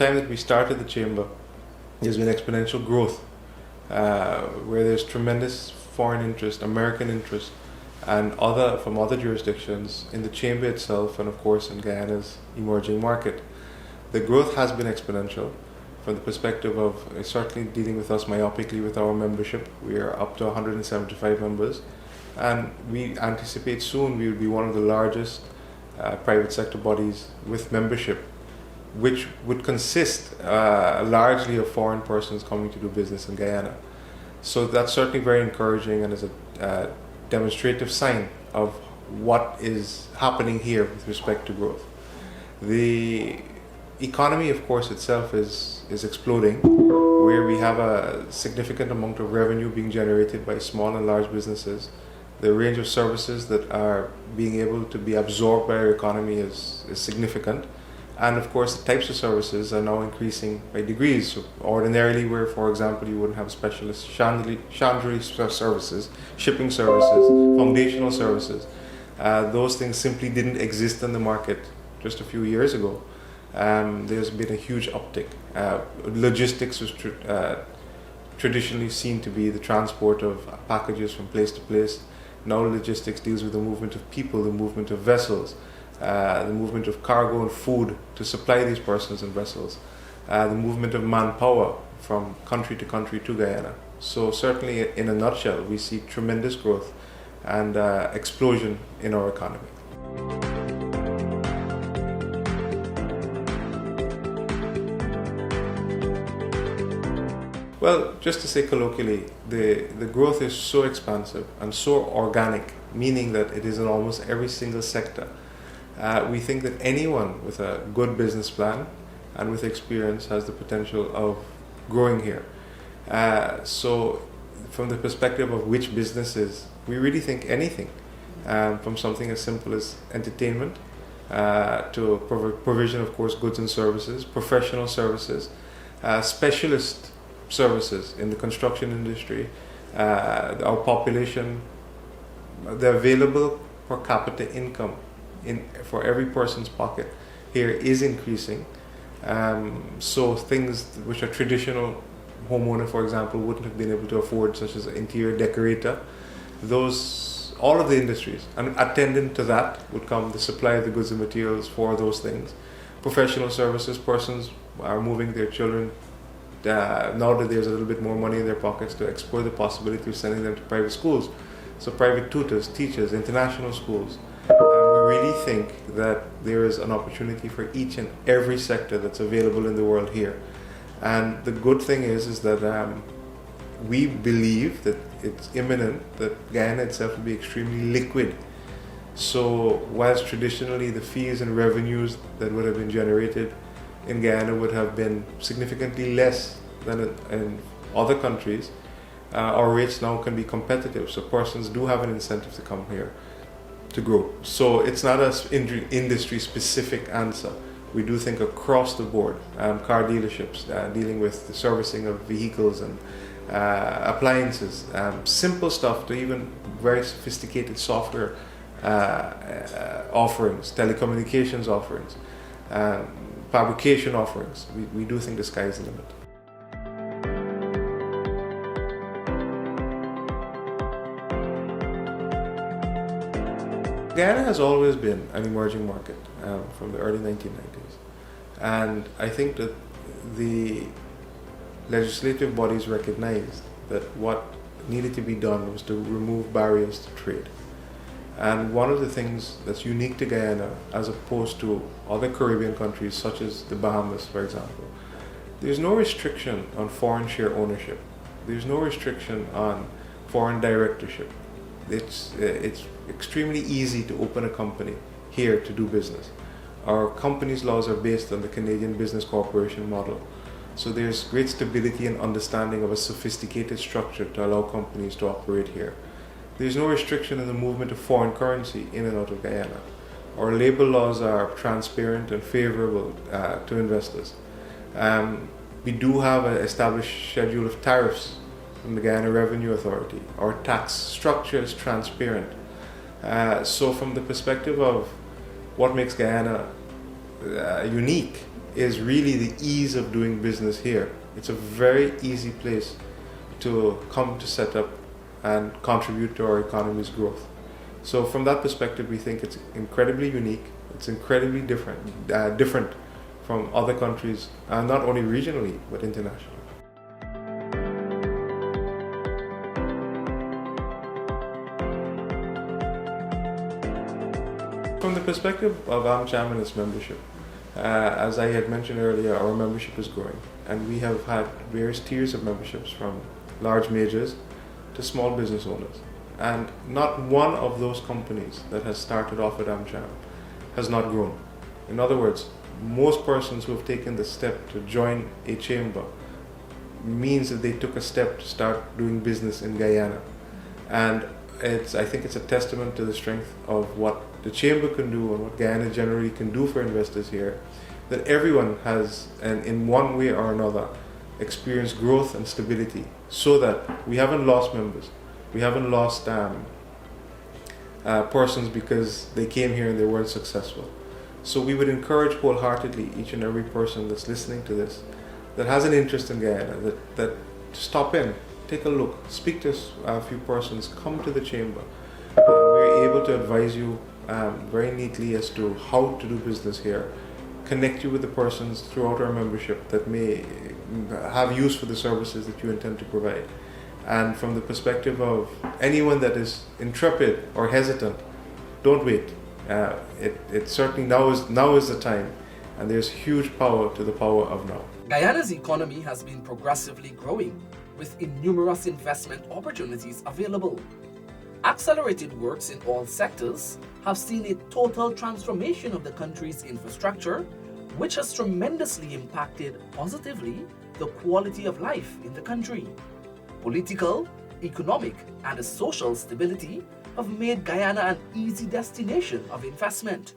time that we started the chamber, there's been exponential growth, where there's tremendous foreign interest, American interest, and from other jurisdictions in the chamber itself, and of course in Guyana's emerging market. The growth has been exponential from the perspective of certainly dealing with us myopically with our membership. We are up to 175 members, and we anticipate soon we will be one of the largest private sector bodies with membership, which would consist largely of foreign persons coming to do business in Guyana. So that's certainly very encouraging and is a demonstrative sign of what is happening here with respect to growth. The economy, of course, itself is exploding, where we have a significant amount of revenue being generated by small and large businesses. The range of services that are being able to be absorbed by our economy is significant. And of course, the types of services are now increasing by degrees. So ordinarily, where, for example, you wouldn't have specialist chandlery services, shipping services, foundational services, those things simply didn't exist in the market just a few years ago. There's been a huge uptick. Logistics was traditionally seen to be the transport of packages from place to place. Now logistics deals with the movement of people, the movement of vessels, the movement of cargo and food to supply these persons and vessels, the movement of manpower from country to Guyana. So certainly, in a nutshell, we see tremendous growth and explosion in our economy. Well, just to say colloquially, the growth is so expansive and so organic, meaning that it is in almost every single sector. We think that anyone with a good business plan and with experience has the potential of growing here. So from the perspective of which businesses, we really think anything, from something as simple as entertainment to provision, of course, goods and services, professional services, specialist services in the construction industry, our population, the available per capita income for every person's pocket here is increasing. So things which a traditional homeowner, for example, wouldn't have been able to afford, such as an interior decorator, all of the industries, and attendant to that would come the supply of the goods and materials for those things. Professional services, persons are moving their children now that there's a little bit more money in their pockets, to explore the possibility of sending them to private schools. So private tutors, teachers, international schools. We really think that there is an opportunity for each and every sector that's available in the world here. And the good thing is that we believe that it's imminent that Guyana itself will be extremely liquid. So whilst traditionally the fees and revenues that would have been generated in Guyana would have been significantly less than in other countries, our rates now can be competitive. So persons do have an incentive to come here to grow. So it's not an industry-specific answer. We do think across the board, car dealerships dealing with the servicing of vehicles and appliances, simple stuff to even very sophisticated software offerings, telecommunications offerings, fabrication offerings. We do think the sky is the limit. Guyana has always been an emerging market from the early 1990s, and I think that the legislative bodies recognized that what needed to be done was to remove barriers to trade. And one of the things that's unique to Guyana, as opposed to other Caribbean countries such as the Bahamas, for example, there's no restriction on foreign share ownership. There's no restriction on foreign directorship. It's extremely easy to open a company here to do business. Our company's laws are based on the Canadian Business Corporation model. So there's great stability and understanding of a sophisticated structure to allow companies to operate here. There's no restriction in the movement of foreign currency in and out of Guyana. Our labor laws are transparent and favorable to investors. We do have an established schedule of tariffs from the Guyana Revenue Authority. Our tax structure is transparent. So from the perspective of what makes Guyana unique, is really the ease of doing business here. It's a very easy place to come to set up and contribute to our economy's growth. So from that perspective, we think it's incredibly unique. It's incredibly different from other countries, not only regionally but internationally. From the perspective of AmCham and its membership, as I had mentioned earlier, our membership is growing, and we have had various tiers of memberships from large majors to small business owners. And not one of those companies that has started off at AmCham has not grown. In other words, most persons who have taken the step to join a chamber means that they took a step to start doing business in Guyana. And I think it's a testament to the strength of what the chamber can do and what Guyana generally can do for investors here, that everyone has, and in one way or another, experienced growth and stability, so that we haven't lost members. We haven't lost persons because they came here and they weren't successful. So we would encourage wholeheartedly each and every person that's listening to this, that has an interest in Guyana, that stop in, take a look, speak to a few persons, come to the chamber. We're able to advise you very neatly as to how to do business here, connect you with the persons throughout our membership that may have use for the services that you intend to provide. And from the perspective of anyone that is intrepid or hesitant, don't wait. It certainly now is the time, and there's huge power to the power of now. Guyana's economy has been progressively growing, with numerous investment opportunities available. Accelerated works in all sectors have seen a total transformation of the country's infrastructure, which has tremendously impacted positively the quality of life in the country. Political, economic, and social stability have made Guyana an easy destination of investment.